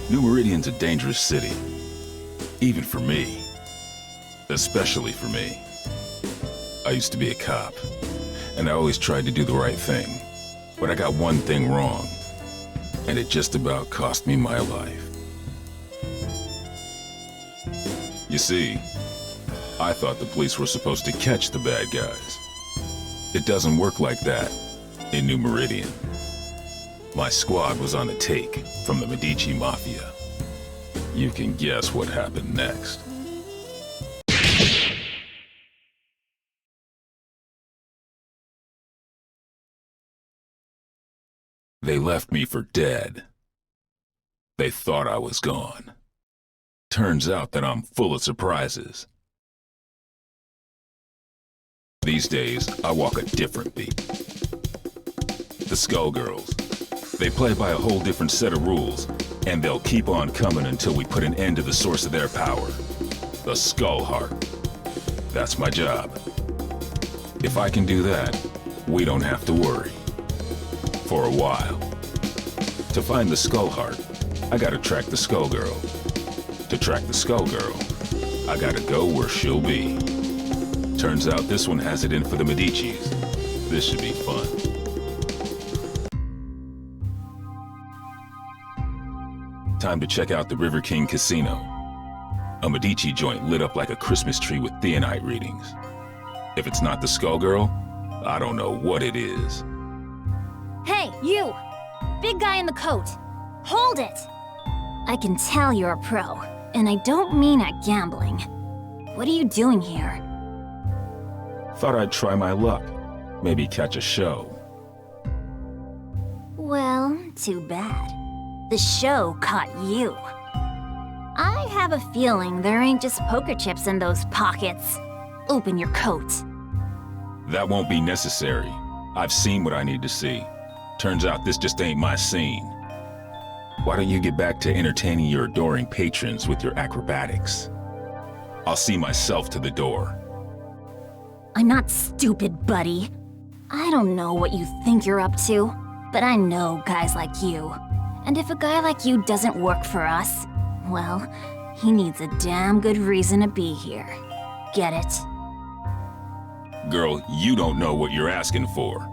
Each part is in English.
New Meridian's a dangerous city. Even for me. Especially for me. I used to be a cop, and I always tried to do the right thing. But I got one thing wrong, and it just about cost me my life. You see, I thought the police were supposed to catch the bad guys. It doesn't work like that in New Meridian. My squad was on a take from the Medici Mafia. You can guess what happened next. They left me for dead. They thought I was gone. Turns out that I'm full of surprises. These days, I walk a different beat. The Skullgirls. They play by a whole different set of rules, and they'll keep on coming until we put an end to the source of their power. The Skull Heart. That's my job. If I can do that, we don't have to worry. For a while. To find the Skull Heart, I gotta track the Skullgirl. To track the Skullgirl, I gotta go where she'll be. Turns out this one has it in for the Medicis. This should be fun. Time to check out the River King Casino. A Medici joint lit up like a Christmas tree with theonite readings. If it's not the Skullgirl, I don't know what it is. Hey, you! Big guy in the coat. Hold it! I can tell you're a pro, and I don't mean at gambling. What are you doing here? Thought I'd try my luck. Maybe catch a show. Well, too bad. The show caught you. I have a feeling there ain't just poker chips in those pockets. Open your coat. That won't be necessary. I've seen what I need to see. Turns out this just ain't my scene. Why don't you get back to entertaining your adoring patrons with your acrobatics? I'll see myself to the door. I'm not stupid, buddy. I don't know what you think you're up to, but I know guys like you. And if a guy like you doesn't work for us, well, he needs a damn good reason to be here. Get it? Girl, you don't know what you're asking for.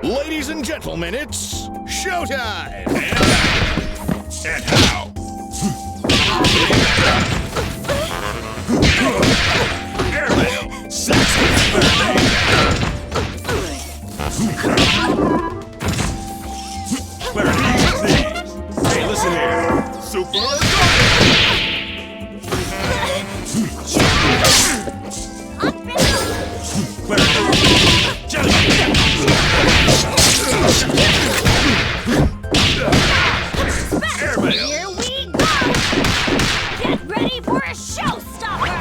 Ladies and gentlemen, it's showtime! And how? Airmail! Hey, listen here! Super! Here we go! Get ready for a showstopper!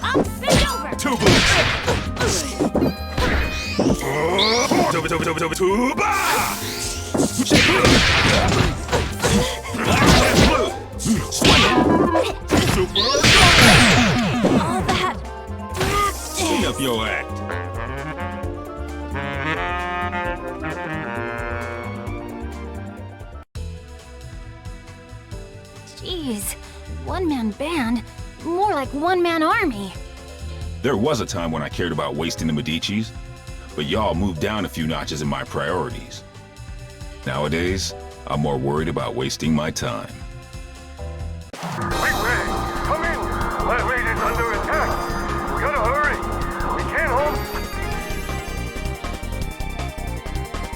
Up and over! Two boots! Tuba! Black and blue! Swing it! All that Clean up your act. Jeez, one-man band? More like one-man army. There was a time when I cared about wasting the Medicis, but y'all moved down a few notches in my priorities. Nowadays, I'm more worried about wasting my time. Big Red, come in! That raid is under attack! We gotta hurry! We can't hold...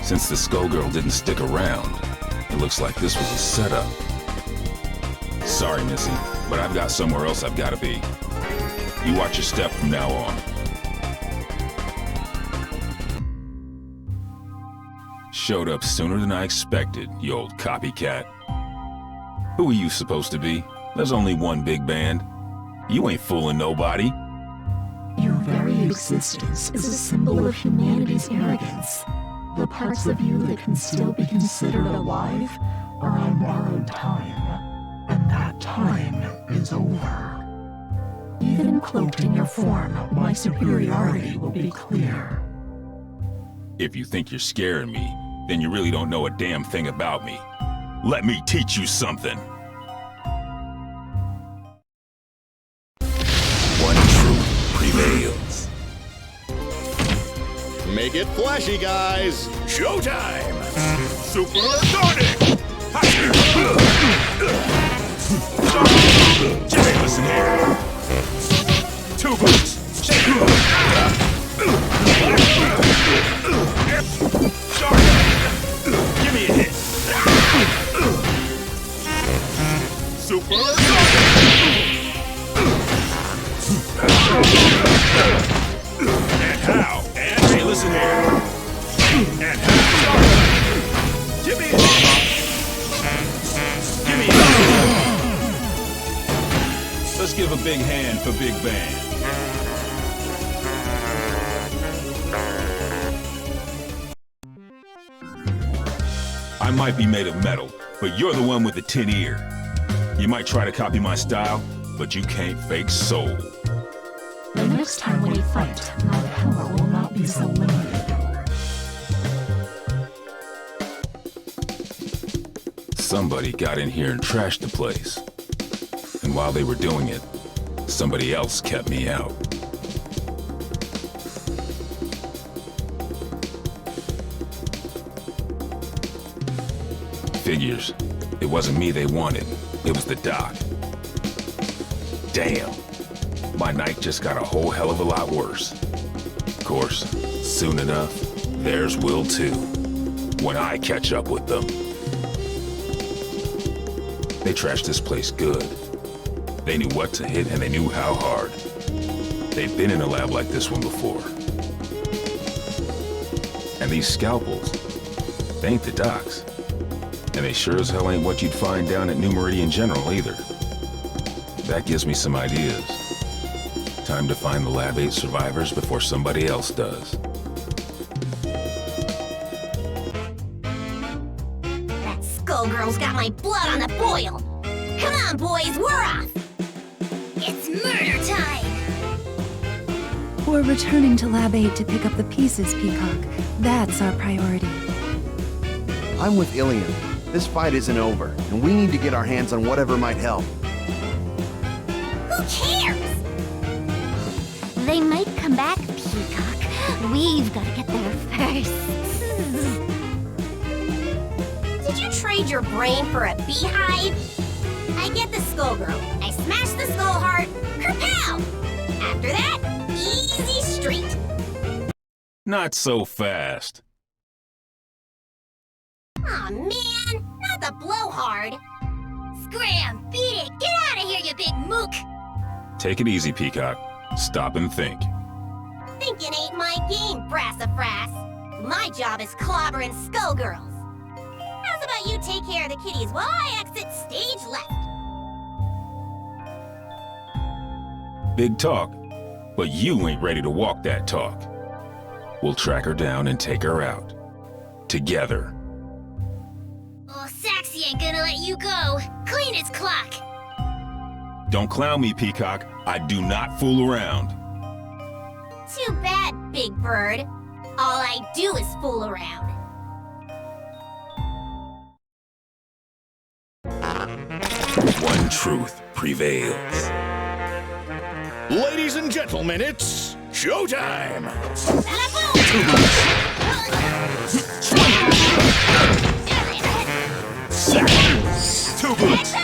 Since the Skullgirl didn't stick around, it looks like this was a setup. Sorry, Missy, but I've got somewhere else I've gotta be. You watch your step from now on. Showed up sooner than I expected, you old copycat. Who are you supposed to be? There's only one big band. You ain't fooling nobody. Your very existence is a symbol of humanity's arrogance. The parts of you that can still be considered alive are on borrowed time. And that time is over. Even cloaked in your form, my superiority will be clear. If you think you're scaring me, then you really don't know a damn thing about me. Let me teach you something. One truth prevails. Make it flashy, guys. Showtime! Super Sonic! Jimmy, listen here. Two boots. Give me a hit. Super And how? And hey, listen here. And how? Give me a hit. Give me a hit. Let's give a big hand for Big Band. I might be made of metal, but you're the one with the tin ear. You might try to copy my style, but you can't fake soul. The next time we fight, my power will not be so limited. Somebody got in here and trashed the place. And while they were doing it, somebody else kept me out. Figures. It wasn't me they wanted. It was the doc. Damn. My night just got a whole hell of a lot worse. Of course, soon enough, theirs will too. When I catch up with them. They trashed this place good. They knew what to hit and they knew how hard. They've been in a lab like this one before. And these scalpels, they ain't the docs. And they sure as hell ain't what you'd find down at New Meridian General either. That gives me some ideas. Time to find the Lab 8 survivors before somebody else does. That skullgirl's got my blood on the boil. Come on, boys, we're off. It's murder time. We're returning to Lab 8 to pick up the pieces, Peacock. That's our priority. I'm with Ilium. This fight isn't over, and we need to get our hands on whatever might help. Who cares? They might come back, Peacock. We've got to get there first. Did you trade your brain for a beehive? I get the skullgirl. I smash the skull heart. Kerpow! After that, easy street. Not so fast. Aw, man, not the blowhard. Scram, beat it, get out of here, you big mook. Take it easy, Peacock. Stop and think. Thinking ain't my game, Brassafrass. My job is clobbering skullgirls. How's about you take care of the kitties while I exit stage left? Big talk, but you ain't ready to walk that talk. We'll track her down and take her out. Together. Oh, Saxy ain't gonna let you go. Clean his clock. Don't clown me, Peacock. I do not fool around. Too bad, Big Bird. All I do is fool around. One truth prevails. Ladies and gentlemen, it's showtime! Two boots.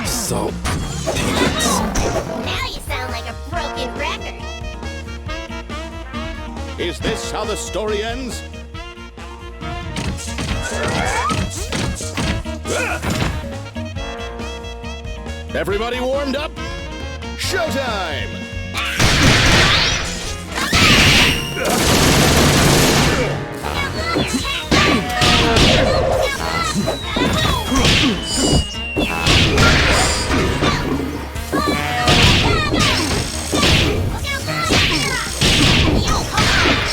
Salt peanuts. Now you sound like a broken record. Is this how the story ends? Everybody warmed up? Showtime!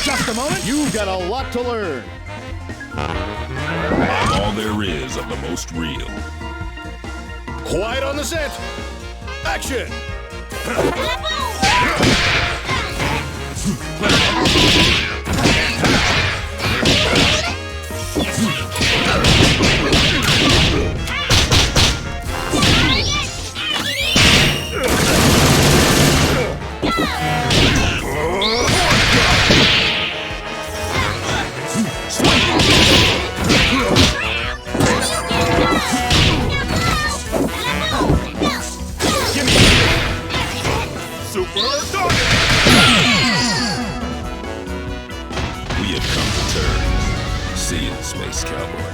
Just a moment. You've got a lot to learn. I'm all there is of the most real. Quiet on the set. Action! We have come to terms. See you, Space Cowboy.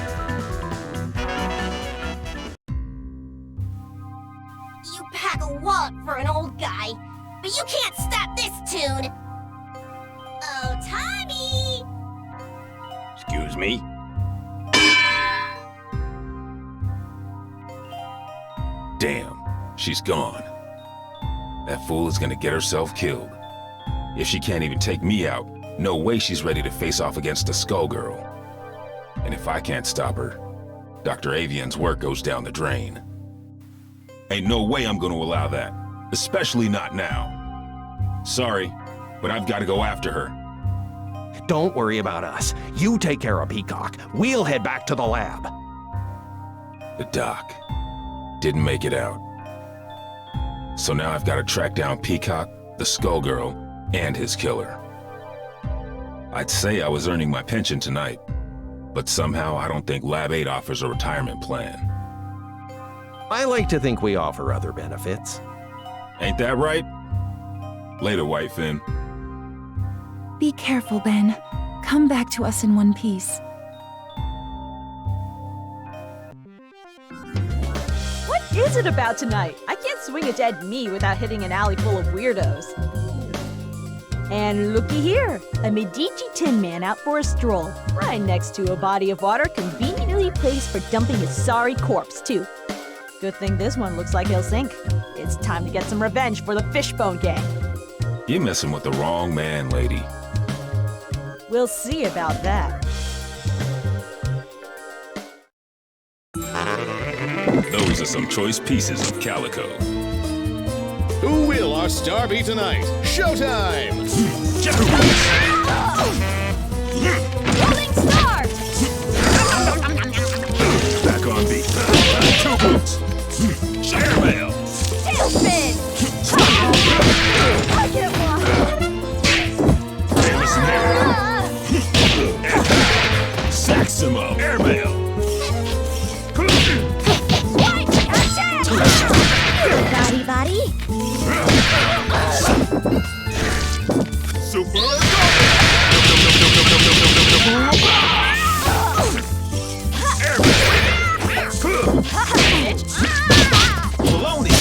You pack a wallop for an old guy, but you can't stop this tune! Oh, Tommy! Excuse me? Damn, she's gone. That fool is gonna get herself killed. If she can't even take me out, no way she's ready to face off against the Skullgirl. And if I can't stop her, Dr. Avian's work goes down the drain. Ain't no way I'm gonna allow that, especially not now. Sorry, but I've gotta go after her. Don't worry about us. You take care of Peacock. We'll head back to the lab. The doc didn't make it out. So now I've got to track down Peacock, the Skullgirl, and his killer. I'd say I was earning my pension tonight, but somehow I don't think Lab 8 offers a retirement plan. I like to think we offer other benefits. Ain't that right? Later, Whitefin. Be careful, Ben. Come back to us in one piece. What is it about tonight? I can't swing a dead me without hitting an alley full of weirdos. And looky here, a Medici Tin Man out for a stroll, right next to a body of water conveniently placed for dumping his sorry corpse, too. Good thing this one looks like he'll sink. It's time to get some revenge for the Fishbone Gang. You're messing with the wrong man, lady. We'll see about that. Those are some choice pieces of calico. Who will our star be tonight? Showtime! Rolling Star! Back on beat. Two boots. Airmail. Tailspin! I get one! Hey, listen here. Saximo. Airmail. Body, body. Super. Baloney.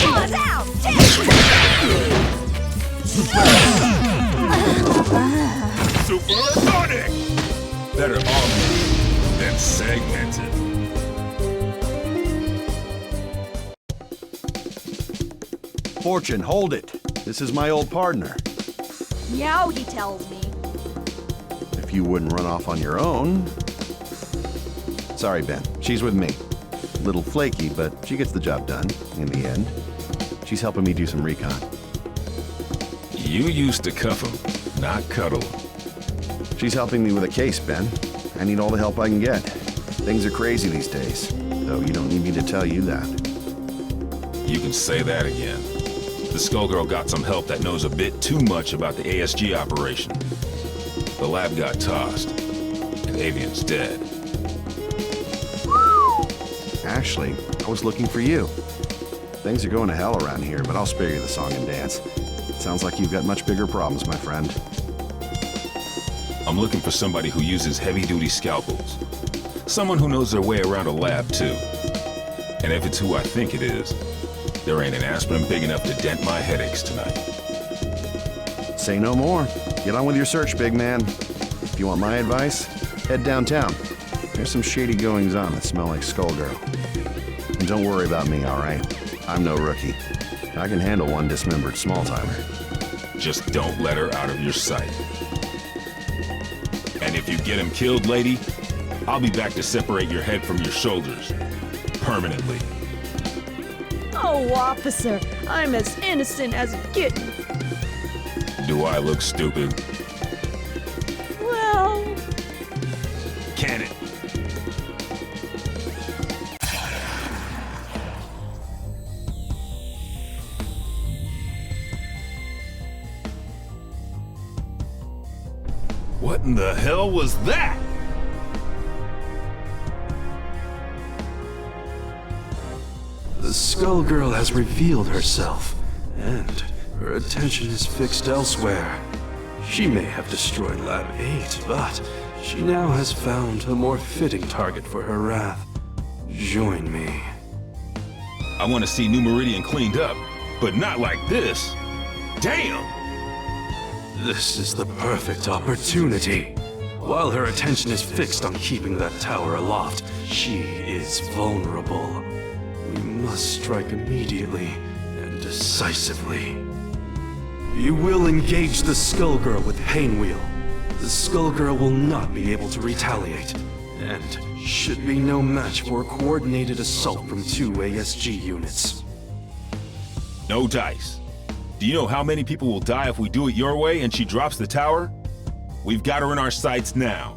Paws out! Supersonic. Better augmented than segmented. Fortune, hold it. This is my old partner. Meow, he tells me. If you wouldn't run off on your own. Sorry, Ben. She's with me. Little flaky, but she gets the job done in the end. She's helping me do some recon. You used to cuff him, not cuddle him. She's helping me with a case, Ben. I need all the help I can get. Things are crazy these days, though you don't need me to tell you that. You can say that again. The Skullgirl got some help that knows a bit too much about the ASG operation. The lab got tossed, and Avian's dead. Ashley, I was looking for you. Things are going to hell around here, but I'll spare you the song and dance. Sounds like you've got much bigger problems, my friend. I'm looking for somebody who uses heavy-duty scalpels. Someone who knows their way around a lab, too. And if it's who I think it is, there ain't an aspirin big enough to dent my headaches tonight. Say no more. Get on with your search, big man. If you want my advice, head downtown. There's some shady goings-on that smell like Skullgirl. And don't worry about me, all right? I'm no rookie. I can handle one dismembered small-timer. Just don't let her out of your sight. And if you get him killed, lady, I'll be back to separate your head from your shoulders. Permanently. Oh, officer, I'm as innocent as a kitten. Do I look stupid? Well... Can it? What in the hell was that? The Skullgirl has revealed herself, and her attention is fixed elsewhere. She may have destroyed Lab 8, but she now has found a more fitting target for her wrath. Join me. I want to see New Meridian cleaned up, but not like this. Damn! This is the perfect opportunity. While her attention is fixed on keeping that tower aloft, she is vulnerable. We must strike immediately and decisively. You will engage the Skullgirl with Painwheel. The Skullgirl will not be able to retaliate, and should be no match for a coordinated assault from 2 ASG units. No dice. Do you know how many people will die if we do it your way and she drops the tower? We've got her in our sights now.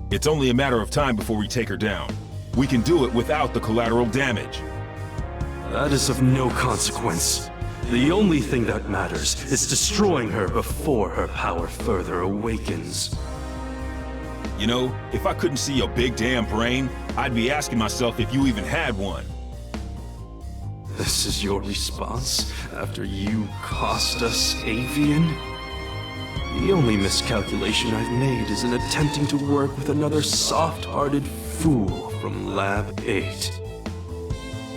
It's only a matter of time before we take her down. We can do it without the collateral damage. That is of no consequence. The only thing that matters is destroying her before her power further awakens. You know, if I couldn't see your big damn brain, I'd be asking myself if you even had one. This is your response after you cost us Avian? The only miscalculation I've made is in attempting to work with another soft-hearted fool from Lab 8.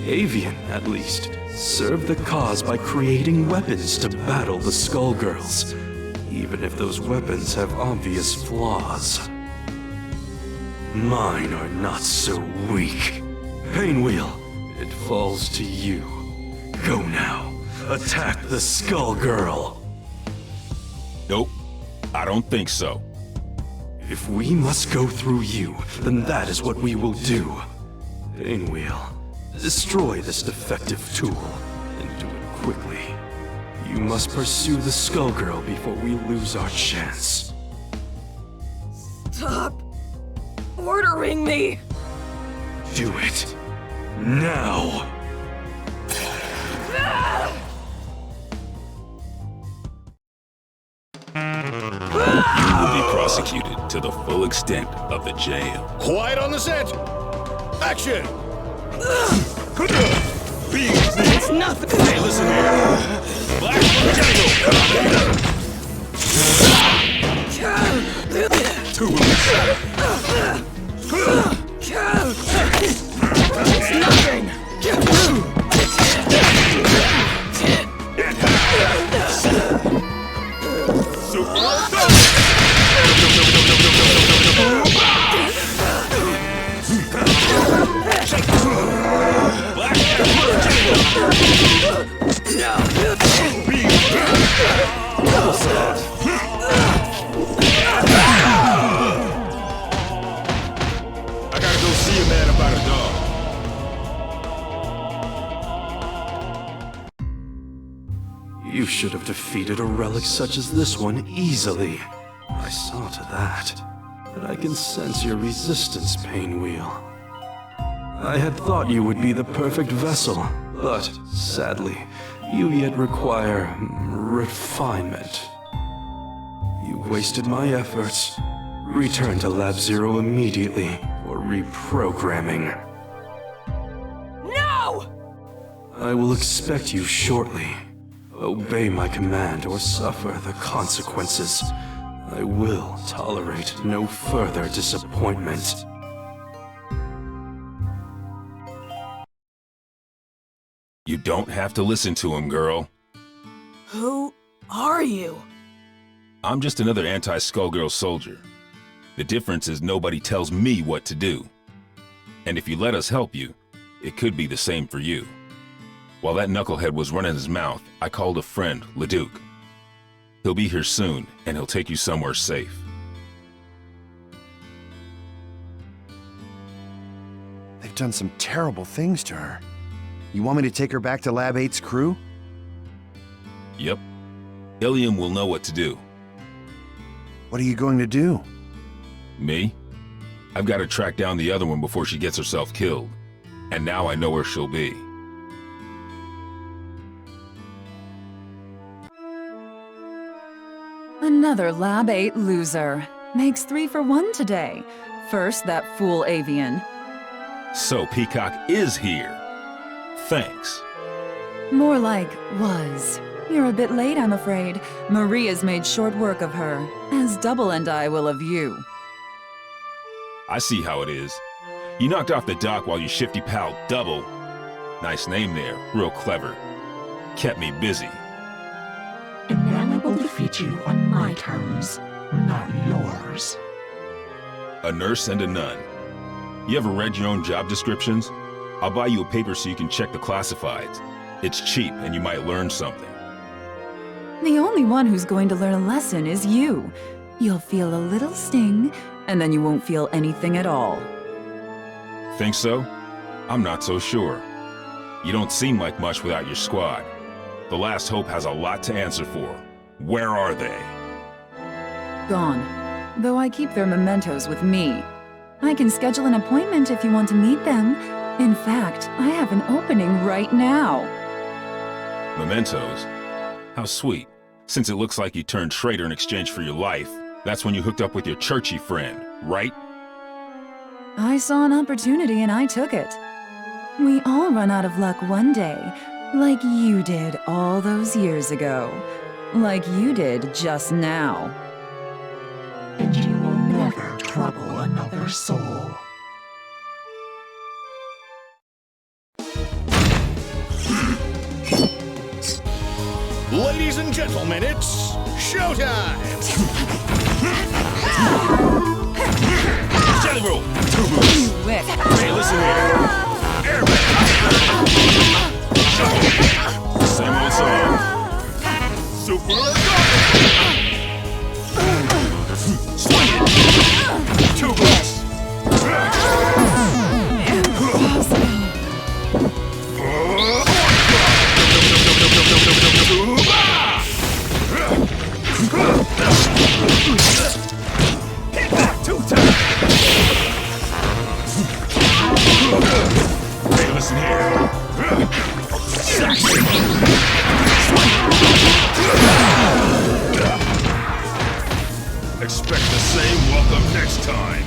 Avian, at least, served the cause by creating weapons to battle the Skullgirls, even if those weapons have obvious flaws. Mine are not so weak. Painwheel, it falls to you. Go now. Attack the Skullgirl. Nope, I don't think so. If we must go through you, then that is what we will do. Painwheel, destroy this defective tool, and do it quickly. You must pursue the Skullgirl before we lose our chance. Stop ordering me! Do it. Now! You will be prosecuted to the full extent of the jail. Quiet on the set! Action! It's nothing! Hey, listen here! Black Jungle! Two It's nothing! I gotta go see a man about a dog. You should have defeated a relic such as this one easily. I saw to that. But I can sense your resistance, Painwheel. I had thought you would be the perfect vessel, but sadly, you yet require refinement. You wasted my efforts. Return to Lab Zero immediately for reprogramming. No! I will expect you shortly. Obey my command or suffer the consequences. I will tolerate no further disappointment. You don't have to listen to him, girl. Who are you? I'm just another anti-Skullgirl soldier. The difference is nobody tells me what to do. And if you let us help you, it could be the same for you. While that knucklehead was running his mouth, I called a friend, Leduc. He'll be here soon, and he'll take you somewhere safe. They've done some terrible things to her. You want me to take her back to Lab 8's crew? Yep. Ilium will know what to do. What are you going to do? Me? I've got to track down the other one before she gets herself killed. And now I know where she'll be. Another Lab 8 loser. Makes 3 for 1 today. First, that fool avian. So Peacock is here. Thanks. More like was. You're a bit late, I'm afraid. Maria's made short work of her, as Double and I will of you. I see how it is. You knocked off the dock while your shifty pal Double, nice name there, real clever, kept me busy. And now I will defeat you on my terms, not yours. A nurse and a nun. You ever read your own job descriptions? I'll buy you a paper so you can check the classifieds. It's cheap and you might learn something. The only one who's going to learn a lesson is you. You'll feel a little sting, and then you won't feel anything at all. Think so? I'm not so sure. You don't seem like much without your squad. The Last Hope has a lot to answer for. Where are they? Gone. Though I keep their mementos with me. I can schedule an appointment if you want to meet them. In fact, I have an opening right now. Mementos? How sweet. Since it looks like you turned traitor in exchange for your life, that's when you hooked up with your churchy friend, right? I saw an opportunity and I took it. We all run out of luck one day, like you did all those years ago. Like you did just now. And you will never trouble another soul. Ladies and gentlemen, it's showtime! Jelly roll! 2 moves! Hey, listen here! Airbag! Same old song. Super Swing it! 2 moves! Hit back 2 times! Hey, listen here. Expect the same welcome next time.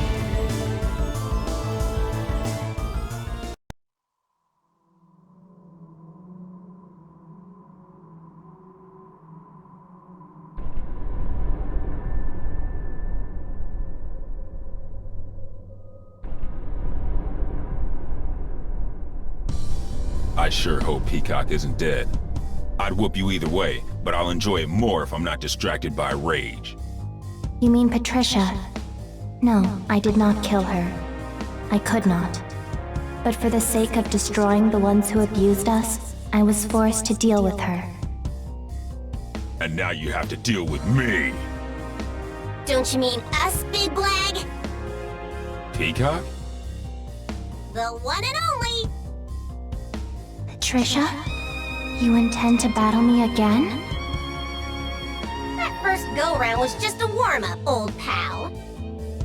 I sure hope Peacock isn't dead. I'd whoop you either way, but I'll enjoy it more if I'm not distracted by rage. You mean Patricia? No, I did not kill her. I could not. But for the sake of destroying the ones who abused us, I was forced to deal with her. And now you have to deal with me. Don't you mean us, Big Blag? Peacock? The one and only! Patricia? You intend to battle me again? That first go-round was just a warm-up, old pal.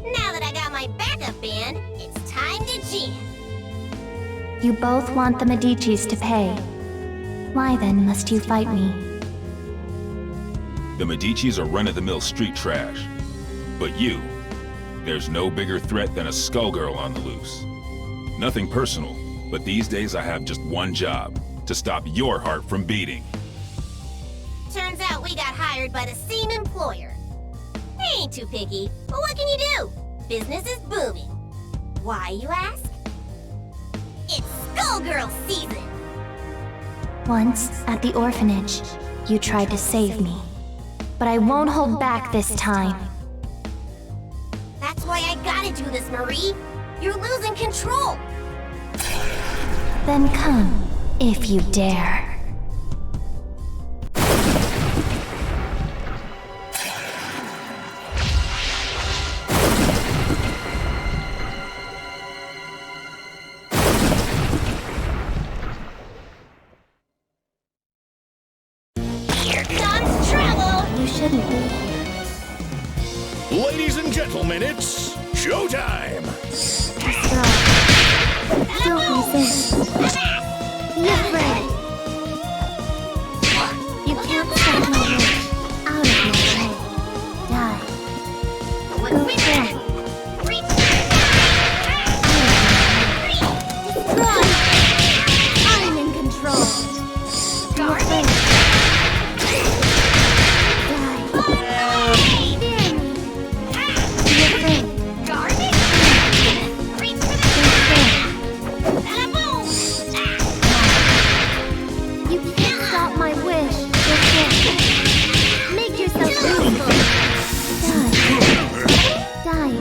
Now that I got my backup band, it's time to jam. You both want the Medicis to pay. Why then must you fight me? The Medicis are run-of-the-mill street trash. But you, there's no bigger threat than a Skullgirl on the loose. Nothing personal, but these days I have just one job, to stop your heart from beating. Turns out we got hired by the same employer. They ain't too picky, but what can you do? Business is booming. Why, you ask? It's Skullgirl season! Once, at the orphanage, you tried to save me. But I won't hold back this time. That's why I gotta do this, Marie. You're losing control. Then come, if you dare. Here comes trouble. You shouldn't be here. Ladies and gentlemen, it's showtime! Don't resist. Be afraid. You can't stop my wish. Out of my way. Die. Go forth. Destroy. I'm in control. Be afraid. Die. Fear me. Be afraid. You can't stop my wish. Make yourself useful. Die. Die.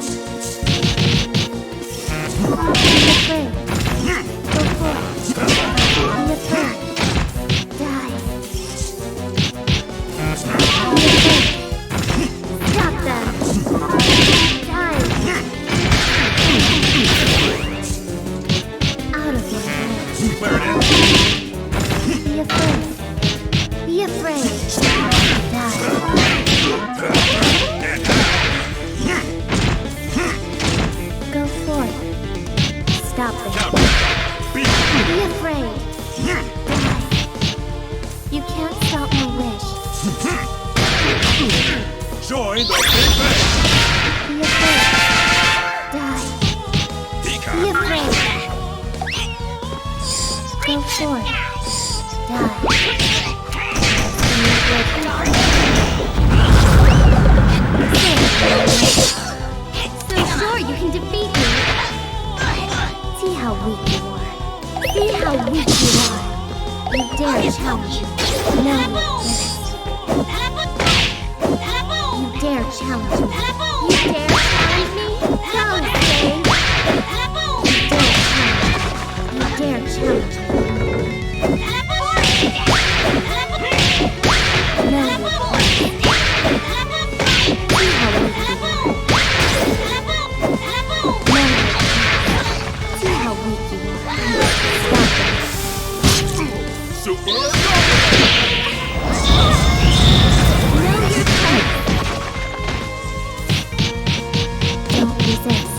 Be afraid. Go forth. Be afraid. Die. Be afraid. Stop them. Die. Out of my way. Be afraid. Be afraid. Die. Go forth. Stop them. Be afraid. Die. You can't stop my wish. Join the Big Bang! Be afraid. Die. Be afraid. Go forth. Die. So sure you can defeat me. See how weak you are. See how weak you are. You dare challenge me. No, you dare challenge me. You dare challenge me? Don't say. You dare challenge me. No, you won't. See how weak you are. No, see how weak you are. Stop it. Super! Know your place. Don't resist.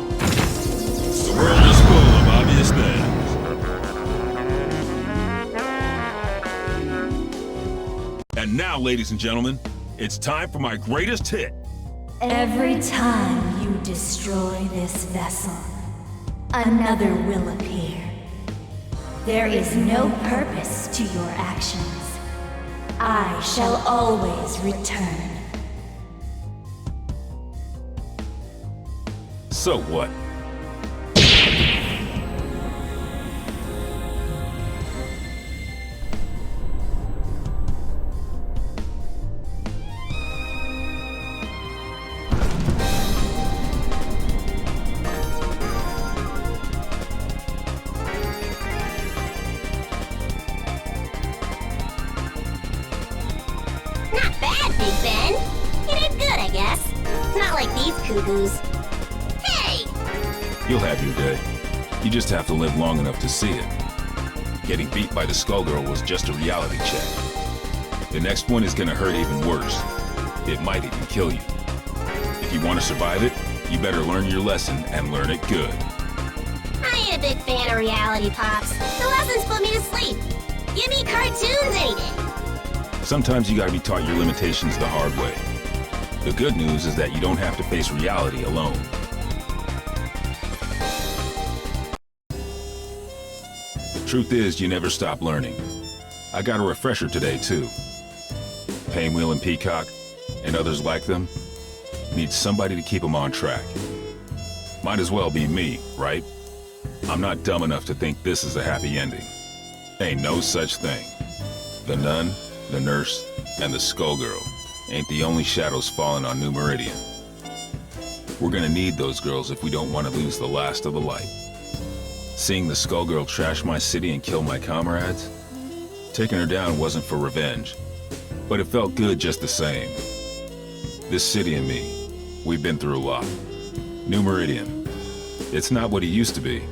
The world is full of obvious things. And now, ladies and gentlemen, it's time for my greatest hit. Every time you destroy this vessel, another will appear. There is no purpose to your actions. I shall always return. So what? Not bad, Big Ben. You did good, I guess. Not like these cuckoos. Hey! You'll have your day. You just have to live long enough to see it. Getting beat by the Skullgirl was just a reality check. The next one is gonna hurt even worse. It might even kill you. If you want to survive it, you better learn your lesson and learn it good. I ain't a big fan of reality pops. The lessons put me to sleep. Give me cartoons any day. Sometimes you gotta be taught your limitations the hard way. The good news is that you don't have to face reality alone. Truth is, you never stop learning. I got a refresher today, too. Painwheel and Peacock, and others like them, need somebody to keep them on track. Might as well be me, right? I'm not dumb enough to think this is a happy ending. Ain't no such thing. The nun, the nurse, and the Skullgirl ain't the only shadows falling on New Meridian. We're gonna need those girls if we don't want to lose the last of the light. Seeing the Skullgirl trash my city and kill my comrades? Taking her down wasn't for revenge, but it felt good just the same. This city and me, we've been through a lot. New Meridian, it's not what it used to be,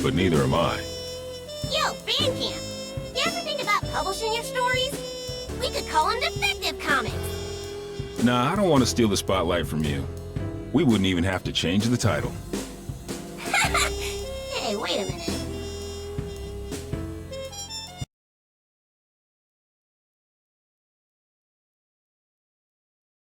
but neither am I. Yo, Bandcamp! You ever think about publishing your stories? We could call them Defective Comics. Nah, I don't want to steal the spotlight from you. We wouldn't even have to change the title. Hey, wait a minute.